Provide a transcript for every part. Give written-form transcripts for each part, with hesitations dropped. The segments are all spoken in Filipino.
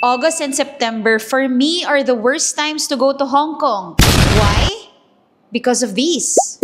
August and September for me are the worst times to go to Hong Kong. Why? Because of these.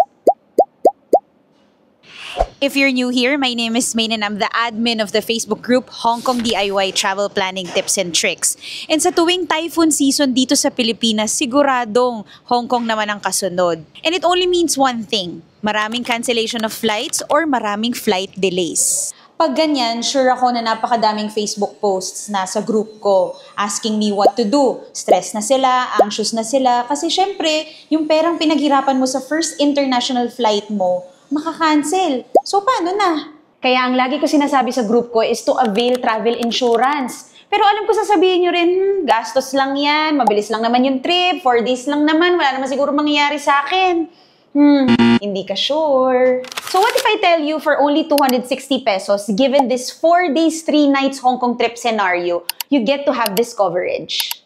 If you're new here, my name is Maine and I'm the admin of the Facebook group Hong Kong DIY Travel Planning Tips and Tricks. And sa tuwing typhoon season dito sa Pilipinas, siguradong Hong Kong naman ang kasunod. And it only means one thing, maraming cancellation of flights or maraming flight delays. Pag ganyan, sure ako na napakadaming Facebook posts na sa group ko asking me what to do. Stress na sila, anxious na sila, kasi syempre, yung perang pinaghirapan mo sa first international flight mo, makakancel. So, paano na? Kaya ang lagi ko sinasabi sa group ko is to avail travel insurance. Pero alam ko sasabihin nyo rin, gastos lang yan, mabilis lang naman yung trip, 4 days lang naman, wala naman siguro mangyayari sa akin. Hindi ka sure. So what if I tell you for only 260 pesos, given this 4 days, 3 nights Hong Kong trip scenario, you get to have this coverage?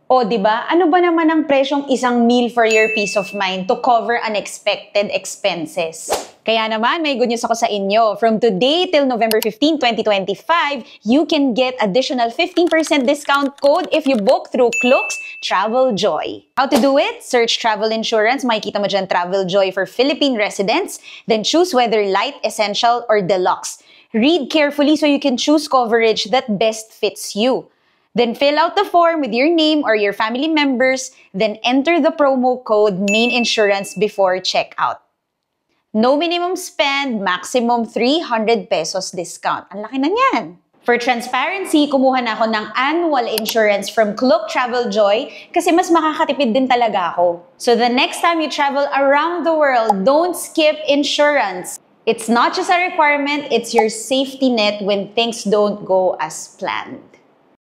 O, diba? Ano ba naman ang presyong isang meal for your peace of mind to cover unexpected expenses? Kaya naman, may good news ako sa inyo. From today till November 15, 2025, you can get additional 15% discount code if you book through Klook's Travel Joy. How to do it? Search travel insurance. Makikita mo dyan Travel Joy for Philippine residents. Then choose whether light, essential, or deluxe. Read carefully so you can choose coverage that best fits you. Then fill out the form with your name or your family members. Then enter the promo code MAININSURANCE before checkout. No minimum spend, maximum 300 pesos discount. Ang laki na niyan. For transparency, kumuha na ako ng annual insurance from Klook Travel Joy kasi mas makakatipid din talaga ako. So the next time you travel around the world, don't skip insurance. It's not just a requirement, it's your safety net when things don't go as planned.